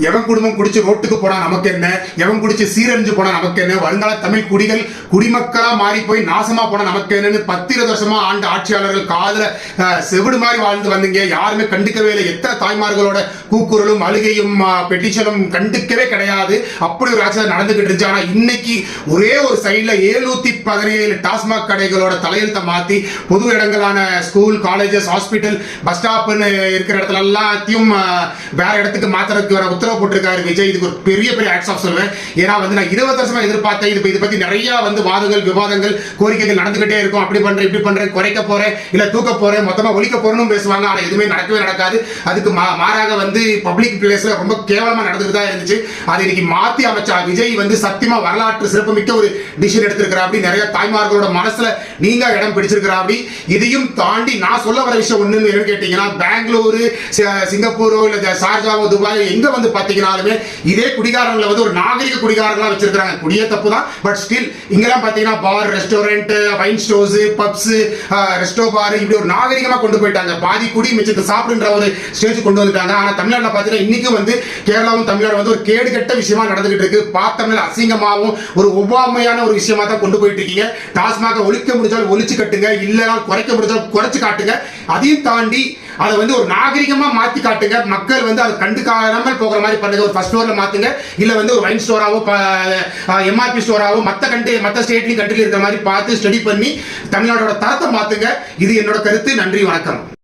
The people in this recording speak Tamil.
எவன் குடும்பம் குடிச்சு ரோட்டுக்கு போனா நமக்கு என்ன, எவன் குடிச்சு சீரழிஞ்சு போனா நமக்கு என்ன, வருங்கால தமிழ் குடிகள் குடிமக்களா மாறி போய் நாசமா போனா நமக்கு என்னன்னு 10-20 வருஷமா ஆண்டு ஆட்சியாளர்கள் காதுல செவிடு மாதிரி வாழ்ந்து வந்தீங்க. யாருமே கண்டுக்கவே இல்லை. எத்தனை தாய்மார்களோட கூக்குரலும் அழுகையும் பெட்டிஷனும் கண்டுக்கவே கிடையாது. அப்படி ஒரு ஆட்சி நடந்துகிட்டு இருந்துச்சு. ஆனா இன்னைக்கு ஒரே ஒரு சைட்ல 717 டாஸ்மாக் கடைகளோட தலையெழுத்தை மாத்தி பொது இடங்களான ஸ்கூல், காலேஜஸ், ஹாஸ்பிட்டல், பஸ் ஸ்டாப்னு இருக்கிற இடத்துல எல்லாத்தையும் வேற இடத்துக்கு மாத்துறதுக்கு வர உத்தரவு போட்டிருக்காரு விஜய். இதுக்கு ஒரு பெரிய ஆக்ட்ஸ் ஆஃப் சொல்லுவேன். ஏன்னா நான் 20 வருஷமா எதிர்பார்த்தேன். இது பத்தி நிறைய வாதங்கள், விவாதங்கள், கோரிக்கைகள் நடந்துகிட்டே இருக்கும். அப்படி பண்றேன், இப்படி பண்றேன், குறைக்க போறேன், இல்ல தூக்க போறேன், மொத்தமா ஒழிக்க போறேன்னு பேசுவாங்க. ஆனா எதுவுமே நடக்கவே நடக்காது. அதுக்கு மாறாக பப்ளிக் பிளேஸ்ல ரொம்ப கேவலமா நடந்துட்டு தான் இருந்துச்சு. அதை இன்னைக்கு மாத்தி அமைச்சா விஜய் சத்தியமா வரலாற்று சிறப்புமிக்க ஒரு டிசிஷன் எடுத்திருக்கிறார். அப்படி நிறைய தாய்மார்களோட மனசுல நீங்க இடம் பிடிச்சிருக்கிறார். அப்படி இதையும் தாண்டி நான் சொல்ல வர விஷயம் ஒண்ணு என்ன கேட்டீங்கன்னா, பெங்களூரு, சிங்கப்பூரோ இல்ல ஷார்ஜாவோ, துபாய் எங்க பாத்தீங்கன்னாலுமே இதே குடிகாரங்களை ஒரு நாகரிக குடிகாரங்களா வச்சிருக்காங்க. குடியே தப்பு தான், பட் ஸ்டில் இங்கெல்லாம் பாத்தீங்கன்னா bar, restaurant, wine stores, pubs, resto bar, இப்படி ஒரு நாகரிகமா கொண்டு போயிட்டாங்க. பாதி குடி மிச்சத்தை சாப்பிடுன்ற ஒரு ஸ்டேஜ் கொண்டு வந்துட்டாங்க. ஆனா தமிழ்நாட்டில் பாத்தீங்கன்னா இன்னைக்கு கேரளாவும் தமிழ்நாடு ஒரு கேடு கட்ட விஷயமா நடந்துகிட்டு இருக்கு. பார்த்தோம்னா அசிங்கமாவும் ஒரு ஒவ்வாமையான ஒரு விஷயமா தான் கொண்டு போயிட்டு இருக்கீங்க. டாஸ்மாக ஒழிக்க முடிஞ்சால் ஒழிச்சு கட்டுங்க, இல்லைனா குறைக்க முடிஞ்சால் குறைச்சு காட்டுங்க. அதையும் தாண்டி அதை ஒரு நாகரிகமா மாத்தி காட்டுங்க. மக்கள் அதை கண்டுக்காமல் போகிற மாதிரி பண்ணுங்க. ஒரு ஃபர்ஸ்ட் ஃப்ளோர்ல மாத்துங்க, இல்ல ஒரு வைன் ஸ்டோராவோ எம்ஆர்பி ஸ்டோராவோ மத்த ஸ்டேட்லயும் கண்ட்ரில இருக்கிற மாதிரி பார்த்து ஸ்டடி பண்ணி தமிழ்நாடோட தரத்தை மாத்துங்க. இது என்னோட கருத்து. நன்றி, வணக்கம்.